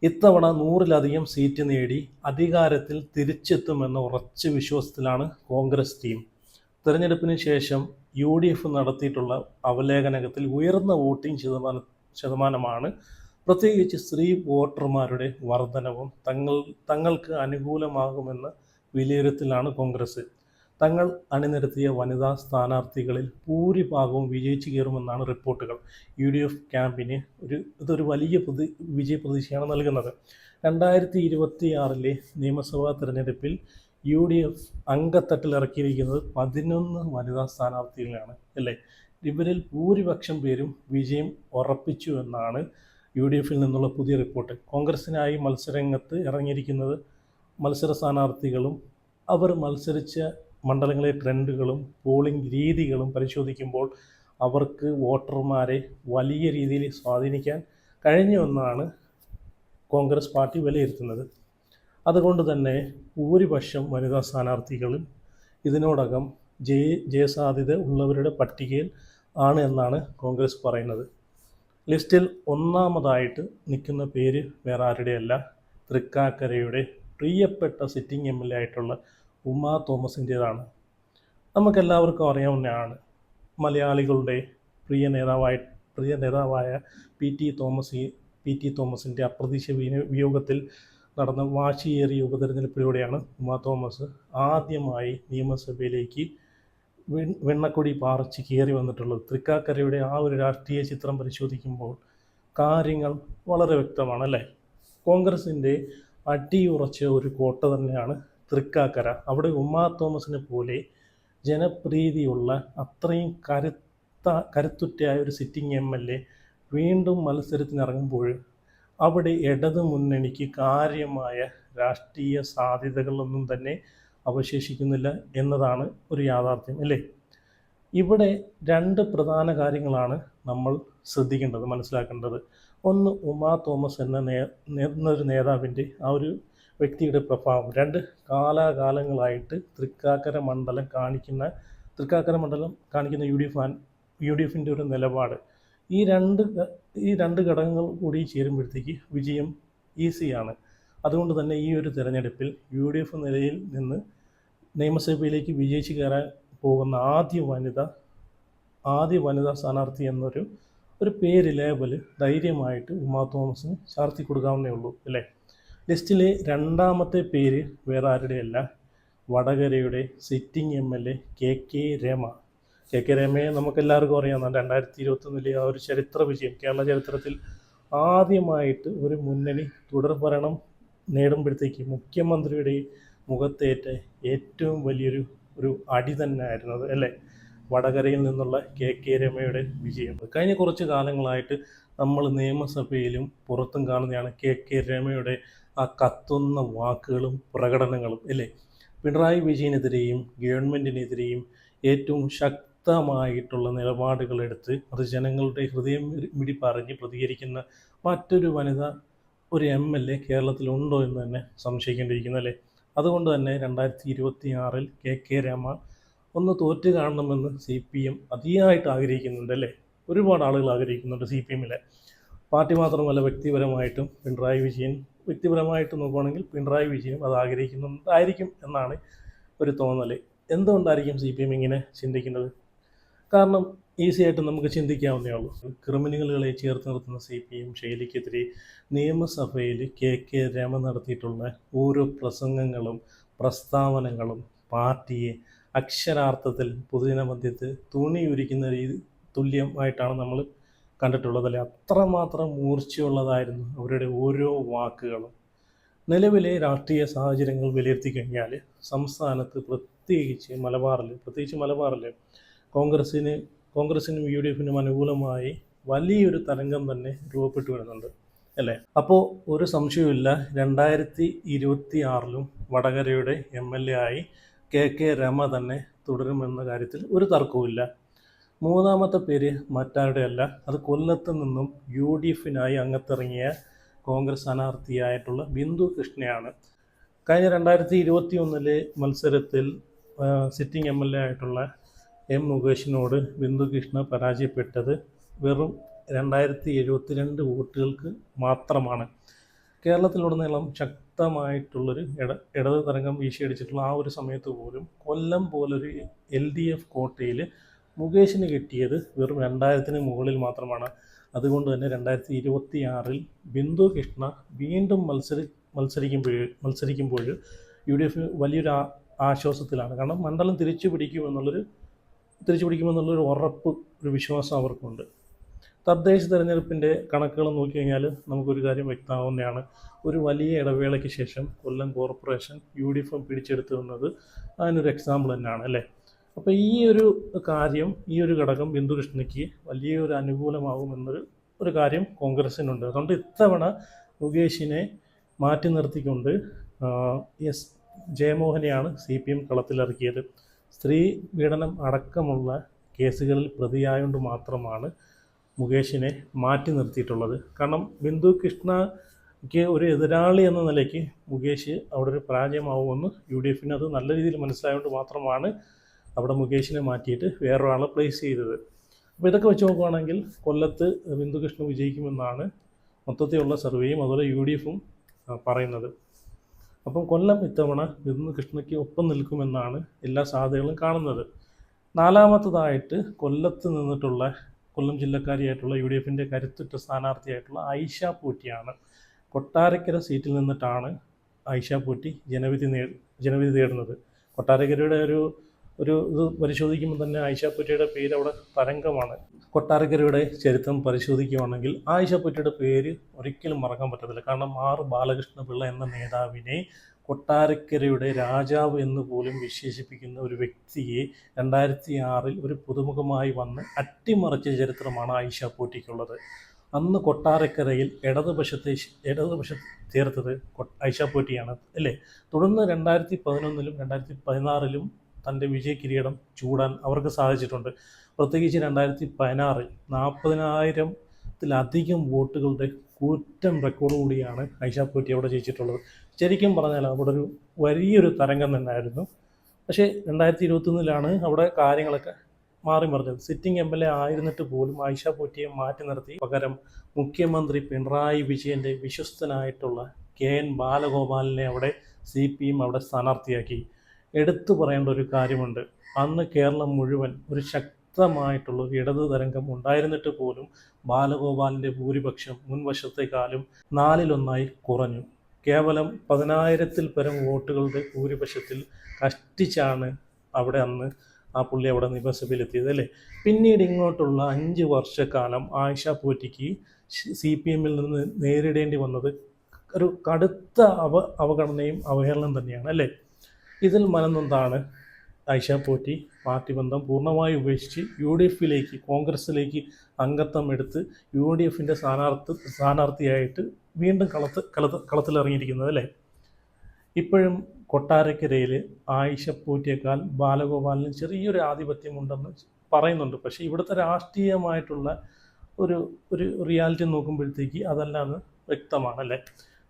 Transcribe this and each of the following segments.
ഇത്തവണ 100-ലധികം സീറ്റ് നേടി അധികാരത്തിൽ തിരിച്ചെത്തുമെന്ന ഉറച്ച വിശ്വാസത്തിലാണ് കോൺഗ്രസ് ടീം. തെരഞ്ഞെടുപ്പിന് ശേഷം UDF നടത്തിയിട്ടുള്ള അവലോകനത്തിൽ ഉയർന്ന വോട്ടിംഗ് ശതമാനമാണ് പ്രത്യേകിച്ച് സ്ത്രീ വോട്ടർമാരുടെ വർധനവും തങ്ങൾക്ക് അനുകൂലമാകുമെന്ന വിലയിരുത്തലാണ് കോൺഗ്രസ്. തങ്ങൾ അണിനിരത്തിയ വനിതാ സ്ഥാനാർത്ഥികളിൽ ഭൂരിഭാഗവും വിജയിച്ചു കയറുമെന്നാണ് റിപ്പോർട്ടുകൾ. UDF ക്യാമ്പിന് ഇതൊരു വലിയ വിജയപ്രതീക്ഷയാണ് നൽകുന്നത്. 2026 നിയമസഭാ തെരഞ്ഞെടുപ്പിൽ UDF അങ്കത്തട്ടിൽ ഇറക്കിയിരിക്കുന്നത് 11 വനിതാ സ്ഥാനാർത്ഥികളാണ് അല്ലേ. ഇവരിൽ ഭൂരിപക്ഷം പേരും വിജയം ഉറപ്പിച്ചു എന്നാണ് UDFിൽ നിന്നുള്ള പുതിയ റിപ്പോർട്ട്. കോൺഗ്രസിനായി മത്സരരംഗത്ത് ഇറങ്ങിയിരിക്കുന്നത് മത്സര സ്ഥാനാർത്ഥികളും അവർ മത്സരിച്ച മണ്ഡലങ്ങളിലെ ട്രെൻഡുകളും പോളിംഗ് രീതികളും പരിശോധിക്കുമ്പോൾ അവർക്ക് വോട്ടർമാരെ വലിയ രീതിയിൽ സ്വാധീനിക്കാൻ കഴിഞ്ഞുവെന്നാണ് കോൺഗ്രസ് പാർട്ടി വിലയിരുത്തുന്നത്. അതുകൊണ്ട് തന്നെ ഭൂരിപക്ഷം വനിതാ സ്ഥാനാർത്ഥികളും ഇതിനോടകം ജയസാധ്യത ഉള്ളവരുടെ പട്ടികയിൽ ആണ് എന്നാണ് കോൺഗ്രസ് പറയുന്നത്. ലിസ്റ്റിൽ ഒന്നാമതായിട്ട് നിൽക്കുന്ന പേര് വേറെ ആരുടെയല്ല, തൃക്കാക്കരയുടെ പ്രിയപ്പെട്ട സിറ്റിംഗ് MLA ആയിട്ടുള്ള ഉമാ തോമസിൻ്റേതാണ്. നമുക്കെല്ലാവർക്കും അറിയാവുന്നതാണ് മലയാളികളുടെ പ്രിയ നേതാവായ PT തോമസിൻ്റെ അപ്രതീക്ഷിത വിയോഗത്തിൽ നടന്ന വാശിയേറിയ ഉപതെരഞ്ഞെടുപ്പിലൂടെയാണ് ഉമാ തോമസ് ആദ്യമായി നിയമസഭയിലേക്ക് വെണ്ണക്കൊടി പാറിച്ച് കയറി വന്നിട്ടുള്ളത്. തൃക്കാക്കരയുടെ ആ ഒരു രാഷ്ട്രീയ ചിത്രം പരിശോധിക്കുമ്പോൾ കാര്യങ്ങൾ വളരെ വ്യക്തമാണ് അല്ലേ. കോൺഗ്രസിൻ്റെ അടിയുറച്ച ഒരു കോട്ട തന്നെയാണ് തൃക്കാക്കര. അവിടെ ഉമാ തോമസിനെ പോലെ ജനപ്രീതിയുള്ള അത്രയും കരുത്തുറ്റയായ ഒരു സിറ്റിംഗ് MLA വീണ്ടും മത്സരത്തിനിറങ്ങുമ്പോൾ അവിടെ ഇടതു മുന്നണിക്ക് കാര്യമായ രാഷ്ട്രീയ സാധ്യതകളൊന്നും തന്നെ അവശേഷിക്കുന്നില്ല എന്നതാണ് ഒരു യാഥാർത്ഥ്യം അല്ലേ. ഇവിടെ രണ്ട് പ്രധാന കാര്യങ്ങളാണ് നമ്മൾ ശ്രദ്ധിക്കേണ്ടത്, മനസ്സിലാക്കേണ്ടത്. ഒന്ന്, ഉമാ തോമസ് എന്നൊരു നേതാവിൻ്റെ ആ ഒരു വ്യക്തിയുടെ പ്രഭാവം. രണ്ട്, കാലാകാലങ്ങളായിട്ട് തൃക്കാക്കര മണ്ഡലം കാണിക്കുന്ന UDFിൻ്റെ ഒരു നിലപാട്. ഈ രണ്ട് ഘടകങ്ങൾ കൂടി ചേരുമ്പോഴത്തേക്ക് വിജയം ഈസിയാണ്. അതുകൊണ്ട് തന്നെ ഈ ഒരു തെരഞ്ഞെടുപ്പിൽ UDF നിലയിൽ നിന്ന് നിയമസഭയിലേക്ക് വിജയിച്ച് കയറാൻ പോകുന്ന ആദ്യ വനിതാ സ്ഥാനാർത്ഥി എന്നൊരു പേര് ലേബൽ ധൈര്യമായിട്ട് ഉമാ തോമസിന് ചാർത്തി കൊടുക്കാവുന്നേ ഉള്ളൂ അല്ലേ. ലിസ്റ്റിലെ രണ്ടാമത്തെ പേര് വേറെ ആരുടെയല്ല, വടകരയുടെ sitting MLA KK Rema. KK രമയെ നമുക്കെല്ലാവർക്കും അറിയാവുന്നതാണ്. 2021 ആ ഒരു ചരിത്ര വിജയം, കേരള ചരിത്രത്തിൽ ആദ്യമായിട്ട് ഒരു മുന്നണി തുടർഭരണം നേടുമ്പോഴത്തേക്ക് മുഖ്യമന്ത്രിയുടെ മുഖത്തേറ്റ ഏറ്റവും വലിയൊരു അടി തന്നെ ആയിരുന്നത് അല്ലേ, വടകരയിൽ നിന്നുള്ള KK രമയുടെ വിജയം. കഴിഞ്ഞ കുറച്ച് കാലങ്ങളായിട്ട് നമ്മൾ നിയമസഭയിലും പുറത്തും കാണുന്നതാണ് KK രമയുടെ ആ കത്തുന്ന വാക്കുകളും പ്രകടനങ്ങളും അല്ലേ. പിണറായി വിജയനെതിരെയും ഗവൺമെൻറ്റിനെതിരെയും ഏറ്റവും ശക്തമായിട്ടുള്ള നിലപാടുകളെടുത്ത് അത് ജനങ്ങളുടെ ഹൃദയം മിടിപ്പറിഞ്ഞ് പ്രതികരിക്കുന്ന മറ്റൊരു വനിത ഒരു MLA കേരളത്തിലുണ്ടോ എന്ന് തന്നെ സംശയിക്കേണ്ടിയിരിക്കുന്നു അല്ലേ. അതുകൊണ്ട് തന്നെ 2026 KK രമ ഒന്ന് തോറ്റ് കാണണമെന്ന് CPM അതിയായിട്ട് ആഗ്രഹിക്കുന്നുണ്ട് അല്ലേ. ഒരുപാട് ആളുകൾ ആഗ്രഹിക്കുന്നുണ്ട് CPMലെ. പാർട്ടി മാത്രമല്ല, വ്യക്തിപരമായിട്ടും വ്യക്തിപരമായിട്ട് നോക്കുകയാണെങ്കിൽ പിണറായി വിജയൻ അത് ആഗ്രഹിക്കുന്നുണ്ടായിരിക്കും എന്നാണ് ഒരു തോന്നൽ. എന്തുകൊണ്ടായിരിക്കും CPM ഇങ്ങനെ ചിന്തിക്കുന്നത്? കാരണം ഈസിയായിട്ട് നമുക്ക് ചിന്തിക്കാവുന്നേ ഉള്ളൂ. ക്രിമിനലുകളെ ചേർത്ത് നിർത്തുന്ന CPM ശൈലിക്കെതിരെ നിയമസഭയിൽ KK രമ നടത്തിയിട്ടുള്ള ഓരോ പ്രസംഗങ്ങളും പ്രസ്താവനകളും പാർട്ടിയെ അക്ഷരാർത്ഥത്തിൽ പൊതുജനമധ്യത്തിൽ തുണിയുരിക്കുന്ന തുല്യമായിട്ടാണ് നമ്മൾ കണ്ടിട്ടുള്ളതല്ലേ. അത്രമാത്രം മൂർച്ചയുള്ളതായിരുന്നു അവരുടെ ഓരോ വാക്കുകളും. നിലവിലെ രാഷ്ട്രീയ സാഹചര്യങ്ങൾ വിലയിരുത്തി കഴിഞ്ഞാൽ സംസ്ഥാനത്ത് പ്രത്യേകിച്ച് മലബാറിൽ കോൺഗ്രസിനും UDFിനും അനുകൂലമായി വലിയൊരു തരംഗം തന്നെ രൂപപ്പെട്ടു വരുന്നുണ്ട് അല്ലേ. അപ്പോൾ ഒരു സംശയവുമില്ല, 2026 വടകരയുടെ MLA ആയി KK രമ തന്നെ തുടരുമെന്ന കാര്യത്തിൽ ഒരു തർക്കവുമില്ല. മൂന്നാമത്തെ പേര് മറ്റാരുടെയല്ല, അത് കൊല്ലത്ത് നിന്നും UDFിനായി അംഗത്തിറങ്ങിയ കോൺഗ്രസ് സ്ഥാനാർത്ഥിയായിട്ടുള്ള ബിന്ദു കൃഷ്ണയാണ്. കഴിഞ്ഞ 2021 മത്സരത്തിൽ സിറ്റിംഗ് MLA ആയിട്ടുള്ള M മുകേഷിനോട് ബിന്ദു കൃഷ്ണ പരാജയപ്പെട്ടത് വെറും 2072 വോട്ടുകൾക്ക് മാത്രമാണ്. കേരളത്തിലുടനീളം ശക്തമായിട്ടുള്ളൊരു ഇടത് തരംഗം വീശിയടിച്ചിട്ടുള്ള ആ ഒരു സമയത്ത് പോലും കൊല്ലം പോലൊരു LDF കോട്ടയിൽ മുകേഷിന് കിട്ടിയത് വെറും 2000-ന് മുകളിൽ മാത്രമാണ്. അതുകൊണ്ട് തന്നെ 2026 ബിന്ദു കൃഷ്ണ വീണ്ടും മത്സരിക്കുമ്പോൾ UDF വലിയൊരു ആശ്വാസത്തിലാണ്. കാരണം മണ്ഡലം തിരിച്ചു പിടിക്കുമെന്നുള്ളൊരു ഉറപ്പ്, ഒരു വിശ്വാസം അവർക്കുണ്ട്. തദ്ദേശ തെരഞ്ഞെടുപ്പിൻ്റെ കണക്കുകൾ നോക്കിക്കഴിഞ്ഞാൽ നമുക്കൊരു കാര്യം വ്യക്തമാവുന്നതാണ്. ഒരു വലിയ ഇടവേളയ്ക്ക് ശേഷം കൊല്ലം കോർപ്പറേഷൻ UDF പിടിച്ചെടുത്തു എന്നത് അതിനൊരു എക്സാമ്പിൾ തന്നെയാണ് അല്ലേ. അപ്പോൾ ഈ ഒരു കാര്യം, ഈ ഒരു ഘടകം ബിന്ദുകൃഷ്ണയ്ക്ക് വലിയൊരു അനുകൂലമാകുമെന്നൊരു കാര്യം കോൺഗ്രസിനുണ്ട്. അതുകൊണ്ട് ഇത്തവണ മുകേഷിനെ മാറ്റി നിർത്തിക്കൊണ്ട് ജയമോഹനെയാണ് CPM കളത്തിലിറക്കിയത്. സ്ത്രീ പീഡനം അടക്കമുള്ള കേസുകളിൽ പ്രതിയായതുകൊണ്ട് മാത്രമാണ് മുകേഷിനെ മാറ്റി നിർത്തിയിട്ടുള്ളത്. കാരണം ബിന്ദു കൃഷ്ണയ്ക്ക് ഒരു എതിരാളി എന്ന നിലയ്ക്ക് മുകേഷ് അവിടെ ഒരു പരാജയമാവുമെന്ന് UDFന് അത് നല്ല രീതിയിൽ മനസ്സിലായതുകൊണ്ട് മാത്രമാണ് അവിടെ മുകേഷിനെ മാറ്റിയിട്ട് വേറൊരാളെ പ്ലേസ് ചെയ്തത്. അപ്പോൾ ഇതൊക്കെ വെച്ച് നോക്കുകയാണെങ്കിൽ കൊല്ലത്ത് ബിന്ദുകൃഷ്ണ വിജയിക്കുമെന്നാണ് മൊത്തത്തിലുള്ള സർവേയും അതുപോലെ UDFും പറയുന്നത്. അപ്പം കൊല്ലം ഇത്തവണ ബിന്ദുകൃഷ്ണയ്ക്ക് ഒപ്പം നിൽക്കുമെന്നാണ് എല്ലാ സാധ്യതകളും കാണുന്നത്. നാലാമത്തതായിട്ട് കൊല്ലത്ത് നിന്നിട്ടുള്ള കൊല്ലം ജില്ലക്കാരിയായിട്ടുള്ള UDFൻ്റെ കരുത്തുറ്റ സ്ഥാനാർത്ഥിയായിട്ടുള്ള ആയിഷ പൂറ്റിയാണ്. കൊട്ടാരക്കര സീറ്റിൽ നിന്നിട്ടാണ് ആയിഷ പൂറ്റി ജനവിധി തേടുന്നത്. കൊട്ടാരക്കരയുടെ ഒരു ഇത് പരിശോധിക്കുമ്പോൾ തന്നെ ആയിഷ പൂറ്റിയുടെ പേര് അവിടെ തരംഗമാണ്. കൊട്ടാരക്കരയുടെ ചരിത്രം പരിശോധിക്കുകയാണെങ്കിൽ ആയിഷ പൂറ്റിയുടെ പേര് ഒരിക്കലും മറക്കാൻ പറ്റത്തില്ല. കാരണം ബാലകൃഷ്ണപിള്ള എന്ന നേതാവിനെ കൊട്ടാരക്കരയുടെ രാജാവ് എന്ന് പോലും വിശേഷിപ്പിക്കുന്ന ഒരു വ്യക്തിയെ 2006 ഒരു പുതുമുഖമായി വന്ന് അട്ടിമറിച്ച ചരിത്രമാണ് ആയിഷ പൂറ്റിക്കുള്ളത്. അന്ന് കൊട്ടാരക്കരയിൽ ഇടതുപക്ഷത്തെ ചേർത്തത് ആയിഷ പൂറ്റിയാണ് അല്ലേ. തുടർന്ന് 2011-ലും 2016-ലും തൻ്റെ വിജയ കിരീടം ചൂടാൻ അവർക്ക് സാധിച്ചിട്ടുണ്ട്. പ്രത്യേകിച്ച് 2016 40,000-ത്തിലധികം വോട്ടുകളുടെ കൂറ്റൻ റെക്കോർഡ് കൂടിയാണ് ആയിഷ പൂറ്റി അവിടെ ജയിച്ചിട്ടുള്ളത്. ശരിക്കും പറഞ്ഞാൽ അവിടെ ഒരു വലിയൊരു തരംഗം തന്നെയായിരുന്നു. പക്ഷേ 2021-ലാണ് അവിടെ കാര്യങ്ങളൊക്കെ മാറി മറിഞ്ഞത്. സിറ്റിംഗ് MLA ആയിരുന്നിട്ട് പോലും ആയിഷ പൂറ്റിയെ മാറ്റി നിർത്തി പകരം മുഖ്യമന്ത്രി പിണറായി വിജയൻ്റെ വിശ്വസ്തനായിട്ടുള്ള KN ബാലഗോപാലിനെ അവിടെ CPM അവിടെ സ്ഥാനാർത്ഥിയാക്കി. എടുത്തു പറയേണ്ട ഒരു കാര്യമുണ്ട്, അന്ന് കേരളം മുഴുവൻ ഒരു ശക്തമായിട്ടുള്ള ഒരു ഇടത് തരംഗം ഉണ്ടായിരുന്നിട്ട് പോലും ബാലഗോപാലിൻ്റെ ഭൂരിപക്ഷം മുൻവർഷത്തെക്കാളും 4-1 കുറഞ്ഞു. കേവലം 10,000-ൽ പരം വോട്ടുകളുടെ ഭൂരിപക്ഷത്തിൽ കഷ്ടിച്ചാണ് അവിടെ അന്ന് ആ പുള്ളി അവിടെ നിയമസഭയിലെത്തിയത് അല്ലേ. പിന്നീട് ഇങ്ങോട്ടുള്ള 5 വർഷക്കാലം ആയിഷ പൂറ്റിക്ക് CPM-ൽ നിന്ന് നേരിടേണ്ടി വന്നത് ഒരു കടുത്ത അവഗണനയും അവഹേളനം തന്നെയാണ് അല്ലേ. ഇതിൽ മനംനൊന്താണ് ആയിഷ പൂറ്റി പാർട്ടി ബന്ധം പൂർണ്ണമായി ഉപേക്ഷിച്ച് UDFിലേക്ക്, കോൺഗ്രസ്സിലേക്ക് അംഗത്വം എടുത്ത് UDFൻ്റെ സ്ഥാനാർത്ഥിയായിട്ട് വീണ്ടും കളത്തിലിറങ്ങിയിരിക്കുന്നത് അല്ലേ. ഇപ്പോഴും കൊട്ടാരക്കരയിൽ ആയിഷ പൂറ്റിയേക്കാൾ ബാലഗോപാലിന് ചെറിയൊരു ആധിപത്യമുണ്ടെന്ന് പറയുന്നുണ്ട്. പക്ഷേ ഇവിടുത്തെ രാഷ്ട്രീയമായിട്ടുള്ള ഒരു റിയാലിറ്റി നോക്കുമ്പോഴത്തേക്ക് അതല്ലാന്ന് വ്യക്തമാണല്ലേ.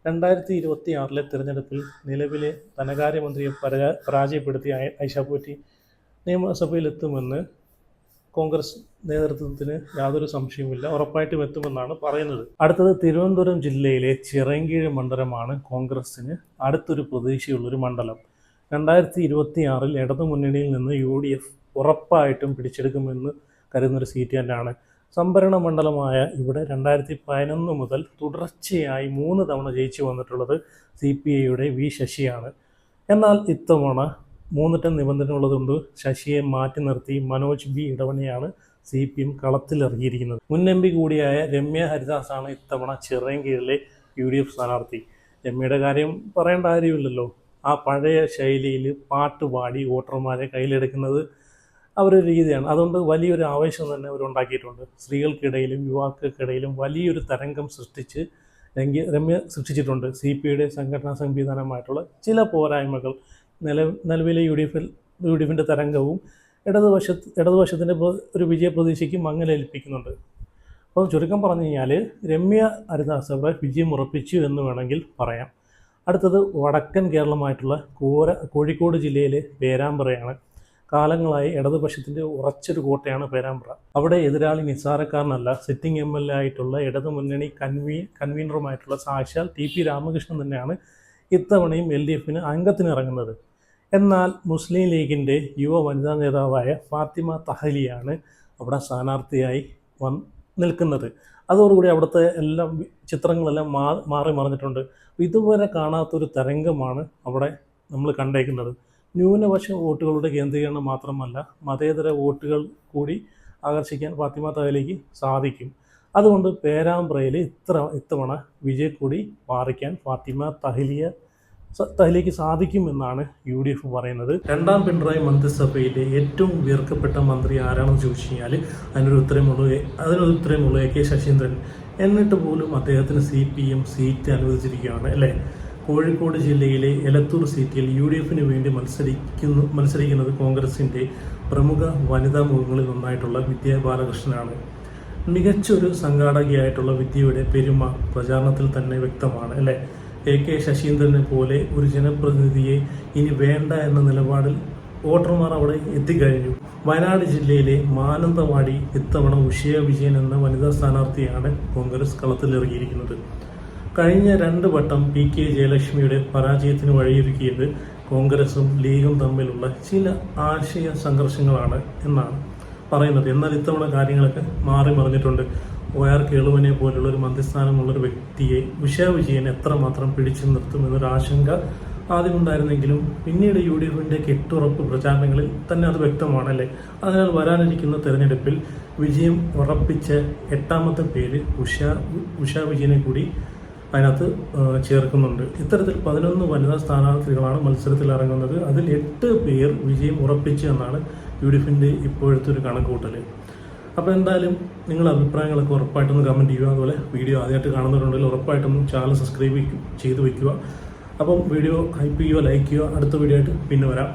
2026-ലെ തിരഞ്ഞെടുപ്പിൽ നിലവിലെ ധനകാര്യമന്ത്രിയെ പരാജയപ്പെടുത്തി ആയിഷ പൂറ്റി നിയമസഭയിലെത്തുമെന്ന് കോൺഗ്രസ് നേതൃത്വത്തിന് യാതൊരു സംശയവുമില്ല, ഉറപ്പായിട്ടും എത്തുമെന്നാണ് പറയുന്നത്. അടുത്തത് തിരുവനന്തപുരം ജില്ലയിലെ ചിറയൻകീഴ് മണ്ഡലമാണ് കോൺഗ്രസ്സിന് അടുത്തൊരു പ്രതീക്ഷയുള്ളൊരു മണ്ഡലം. 2026-ൽ ഇടതുമുന്നണിയിൽ നിന്ന് UDF ഉറപ്പായിട്ടും പിടിച്ചെടുക്കുമെന്ന് കരുതുന്നൊരു സീറ്റ് തന്നെയാണ്. സംഭരണ മണ്ഡലമായ ഇവിടെ 2011 മുതൽ തുടർച്ചയായി 3 തവണ ജയിച്ചു വന്നിട്ടുള്ളത് CPIയുടെ V ശശിയാണ്. എന്നാൽ ഇത്തവണ 3 ടൺ നിബന്ധന ഉള്ളതുകൊണ്ട് ശശിയെ മാറ്റി നിർത്തി മനോജ് B ഇടവനെയാണ് CPM കളത്തിലിറങ്ങിയിരിക്കുന്നത്. മുൻ MP കൂടിയായ രമ്യ ഹരിദാസാണ് ഇത്തവണ ചിറയൻകീഴിലെ UDF സ്ഥാനാർത്ഥി. രമ്യയുടെ കാര്യം പറയേണ്ട കാര്യമില്ലല്ലോ. ആ പഴയ ശൈലിയിൽ പാട്ടുപാടി വോട്ടർമാരെ കയ്യിലെടുക്കുന്നത് അവരൊരു രീതിയാണ്. അതുകൊണ്ട് വലിയൊരു ആവേശം തന്നെ അവരുണ്ടാക്കിയിട്ടുണ്ട്. സ്ത്രീകൾക്കിടയിലും യുവാക്കൾക്കിടയിലും വലിയൊരു തരംഗം രമ്യ സൃഷ്ടിച്ചിട്ടുണ്ട്. CPIയുടെ സംഘടനാ സംവിധാനമായിട്ടുള്ള ചില പോരായ്മകൾ നിലവിലെ UDFിൻ്റെ തരംഗവും ഇടതുപക്ഷത്തിൻ്റെ ഒരു വിജയപ്രതീക്ഷയ്ക്ക് മങ്ങലേൽപ്പിക്കുന്നുണ്ട്. അപ്പോൾ ചുരുക്കം പറഞ്ഞു കഴിഞ്ഞാൽ രമ്യ ഹരിദാസ് അവിടെ വിജയം ഉറപ്പിച്ചു എന്ന് വേണമെങ്കിൽ പറയാം. അടുത്തത് വടക്കൻ കേരളമായിട്ടുള്ള കോഴിക്കോട് ജില്ലയിലെ പേരാമ്പ്രയാണ്. കാലങ്ങളായി ഇടതുപക്ഷത്തിൻ്റെ ഉറച്ചൊരു കോട്ടയാണ് പേരാമ്പ്ര. അവിടെ എതിരാളി നിസ്സാരക്കാരനല്ല, സിറ്റിംഗ് MLA ആയിട്ടുള്ള ഇടതുമുന്നണി കൺവീനറുമായിട്ടുള്ള സാക്ഷാൽ TP രാമകൃഷ്ണൻ തന്നെയാണ് ഇത്തവണയും LDFന് അംഗത്തിന് ഇറങ്ങുന്നത്. എന്നാൽ മുസ്ലിം ലീഗിൻ്റെ യുവ വനിതാ നേതാവായ ഫാത്തിമ തഹലിയാണ് അവിടെ സ്ഥാനാർത്ഥിയായി നിൽക്കുന്നത്. അതോടുകൂടി അവിടുത്തെ ചിത്രങ്ങളെല്ലാം മാറി മറിഞ്ഞിട്ടുണ്ട്. ഇതുവരെ കാണാത്തൊരു തരംഗമാണ് അവിടെ നമ്മൾ കണ്ടേക്കുന്നത്. ന്യൂനപക്ഷ വോട്ടുകളുടെ കേന്ദ്രീകരണം മാത്രമല്ല, മതേതര വോട്ടുകൾ കൂടി ആകർഷിക്കാൻ ഫാത്തിമ തഹലിക്ക് സാധിക്കും. അതുകൊണ്ട് പേരാമ്പ്രയിൽ ഇത്തവണ വിജയക്കൊടി പാറിക്കാൻ ഫാത്തിമ തഹലിക്ക് സാധിക്കുമെന്നാണ് UDF പറയുന്നത്. രണ്ടാം പിണറായി മന്ത്രിസഭയിലെ ഏറ്റവും ഉയർക്കപ്പെട്ട മന്ത്രി ആരാണെന്ന് ചോദിച്ചു കഴിഞ്ഞാൽ അതിനൊരു ഉത്തരമുള്ളൂ AK ശശീന്ദ്രൻ. എന്നിട്ട് പോലും അദ്ദേഹത്തിന് CPM സീറ്റ് അനുവദിച്ചിരിക്കുകയാണ് അല്ലേ. കോഴിക്കോട് ജില്ലയിലെ എലത്തൂർ സീറ്റിൽ UDFന് വേണ്ടി മത്സരിക്കുന്നത് കോൺഗ്രസിൻ്റെ പ്രമുഖ വനിതാ മുഖങ്ങളിൽ ഒന്നായിട്ടുള്ള വിദ്യാ ബാലകൃഷ്ണനാണ്. മികച്ചൊരു സംഘാടകയായിട്ടുള്ള വിദ്യയുടെ പെരുമ പ്രചാരണത്തിൽ തന്നെ വ്യക്തമാണ് അല്ലേ. AK ശശീന്ദ്രനെ പോലെ ഒരു ജനപ്രതിനിധിയെ ഇനി വേണ്ട എന്ന നിലപാടിൽ വോട്ടർമാർ അവിടെ എത്തിക്കഴിഞ്ഞു. വയനാട് ജില്ലയിലെ മാനന്തവാടി ഇത്തവണ ഉഷയ വിജയൻ എന്ന വനിതാ സ്ഥാനാർത്ഥിയാണ് കോൺഗ്രസ് കളത്തിലിറങ്ങിയിരിക്കുന്നത്. കഴിഞ്ഞ 2 വട്ടം PK ജയലക്ഷ്മിയുടെ പരാജയത്തിന് വഴിയൊരുക്കിയത് കോൺഗ്രസും ലീഗും തമ്മിലുള്ള ചില ആശയ സംഘർഷങ്ങളാണ് എന്നാണ് പറയുന്നത്. എന്നാൽ ഇത്തവണ കാര്യങ്ങളൊക്കെ മാറി മറിഞ്ഞിട്ടുണ്ട്. OR കേളുവിനെ പോലുള്ള ഒരു മന്ത്രിസ്ഥാനമുള്ളൊരു വ്യക്തിയെ ഉഷയ വിജയൻ എത്രമാത്രം പിടിച്ചു നിർത്തുമെന്നൊരു ആശങ്ക ആദ്യമുണ്ടായിരുന്നെങ്കിലും പിന്നീട് UDFന്റെ കെട്ടുറപ്പ് പ്രചാരണങ്ങളിൽ തന്നെ അത് വ്യക്തമാണല്ലേ. അതിനാൽ വരാനിരിക്കുന്ന തെരഞ്ഞെടുപ്പിൽ വിജയം ഉറപ്പിച്ച 8ാമത്തെ പേര് ഉഷ വിജയനെ കൂടി അതിനകത്ത് ചേർക്കുന്നുണ്ട്. ഇത്തരത്തിൽ 11 വനിതാ സ്ഥാനാർത്ഥികളാണ് മത്സരത്തിൽ ഇറങ്ങുന്നത്. അതിൽ 8 പേർ വിജയം ഉറപ്പിച്ചു എന്നാണ് UDFന്റെ ഇപ്പോഴത്തെ ഒരു കണക്കുകൂട്ടൽ. അപ്പോൾ എന്തായാലും നിങ്ങളുടെ അഭിപ്രായങ്ങളൊക്കെ ഉറപ്പായിട്ടൊന്ന് കമൻറ്റ് ചെയ്യുക. അതുപോലെ വീഡിയോ ആദ്യമായിട്ട് കാണുന്നവരുണ്ടെങ്കിൽ ഉറപ്പായിട്ടൊന്ന് ചാനൽ സബ്സ്ക്രൈബ് ചെയ്ത് വയ്ക്കുക. അപ്പം വീഡിയോ ഹൈപ്പ് ചെയ്യുക, ലൈക്ക് ചെയ്യുക. അടുത്ത വീഡിയോ ആയിട്ട് പിന്നെ വരാം.